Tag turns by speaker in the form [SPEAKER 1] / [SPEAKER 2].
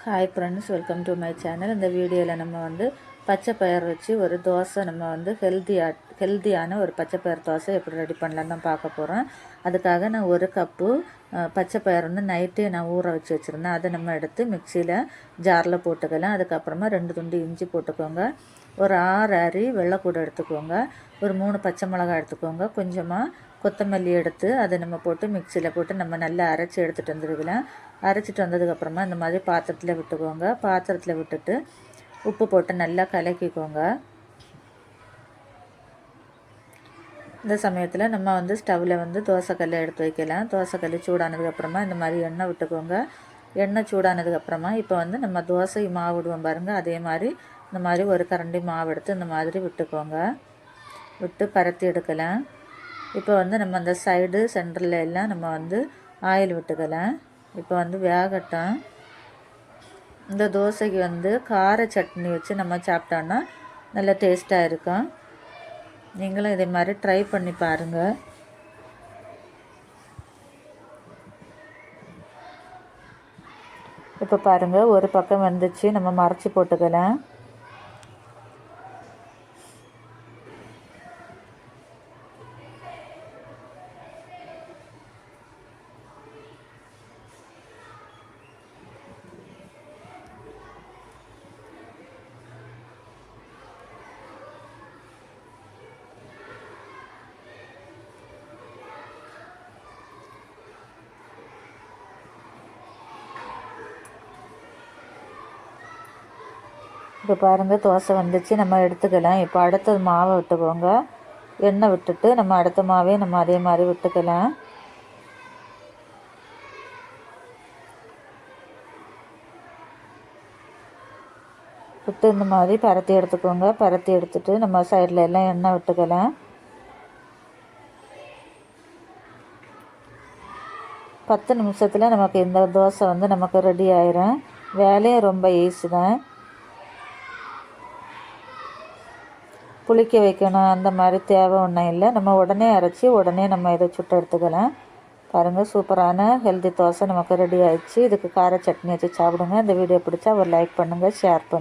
[SPEAKER 1] Hi friends, welcome to my channel. இந்த வீடியோவில் நம்ம வந்து பச்சை பயிர் வச்சு ஒரு தோசை நம்ம வந்து ஹெல்த்தியான ஒரு பச்சை பயிர் தோசை எப்படி ரெடி பண்ணலான்னு தான் பார்க்க போகிறோம். அதுக்காக நான் ஒரு கப்பு பச்சை பயிர் வந்து நைட்டே நான் ஊற வச்சு வச்சுருந்தேன். அதை நம்ம எடுத்து மிக்சியில் ஜாரில் போட்டுக்கலாம். அதுக்கப்புறமா 2 துண்டு இஞ்சி போட்டுக்கோங்க, ஒரு 6 அரி வெள்ளைப்பூடு எடுத்துக்கோங்க, ஒரு 3 பச்சை மிளகாய் எடுத்துக்கோங்க, கொஞ்சமாக கொத்தமல்லி எடுத்து அதை நம்ம போட்டு மிக்சியில் போட்டு நம்ம நல்லா அரைச்சி எடுத்துகிட்டு வந்துருக்கலாம். அரைச்சிட்டு வந்ததுக்கப்புறமா இந்த மாதிரி பாத்திரத்தில் விட்டுக்கோங்க. பாத்திரத்தில் விட்டுட்டு உப்பு போட்டு நல்லா கலக்கிக்கோங்க. இந்த சமயத்தில் நம்ம வந்து ஸ்டவ்வில் வந்து தோசைக்கல்லை எடுத்து வைக்கலாம். தோசைக்கல் சூடானதுக்கப்புறமா இந்த மாதிரி எண்ணெய் விட்டுக்கோங்க. எண்ணெய் சூடானதுக்கப்புறமா இப்போ வந்து நம்ம தோசை மாவு விடுவோம் பாருங்கள், அதே மாதிரி இந்த மாதிரி ஒரு கரண்டி மாவு எடுத்து இந்த மாதிரி விட்டுக்கோங்க. விட்டு பரத்தி எடுக்கலாம். இப்போ வந்து நம்ம அந்த சைடு சென்டரில் எல்லாம் நம்ம வந்து ஆயில் விட்டுக்கலாம். இப்போ வந்து வேகட்டும். இந்த தோசைக்கு வந்து கார சட்னி வச்சு நம்ம சாப்பிட்டோன்னா நல்லா டேஸ்ட்டாக இருக்கும். நீங்களும் இதே மாதிரி ட்ரை பண்ணி பாருங்கள். இப்போ பாருங்கள், ஒரு பக்கம் வந்துச்சு, நம்ம மறைச்சி போட்டுக்கலாம். இப்போ பாருங்கள், தோசை வந்துச்சு, நம்ம எடுத்துக்கலாம். இப்போ அடுத்தது மாவை விட்டுக்கோங்க. எண்ணெய் விட்டுட்டு நம்ம அடுத்த மாவே நம்ம அதே மாதிரி விட்டுக்கலாம். விட்டு இந்த மாதிரி பரத்தி எடுத்துக்கோங்க. பரத்தி எடுத்துட்டு நம்ம சைடில் எல்லாம் எண்ணெய் விட்டுக்கலாம். 10 நிமிஷத்தில் நமக்கு இந்த தோசை வந்து நமக்கு ரெடி ஆயிரும். வேலையும் ரொம்ப ஈஸி தான். புளிக்க வைக்கணும் அந்த மாதிரி தேவை ஒன்றும் இல்லை. நம்ம உடனே அரைச்சி உடனே நம்ம இதை சுட்டு எடுத்துக்கலாம். பாருங்கள், சூப்பரான ஹெல்தி தோசை நமக்கு ரெடி ஆயிடுச்சு. இதுக்கு கார சட்னி வச்சு சாப்பிடுங்க. இந்த வீடியோ பிடிச்சா ஒரு லைக் பண்ணுங்கள், ஷேர் பண்ணுங்கள்.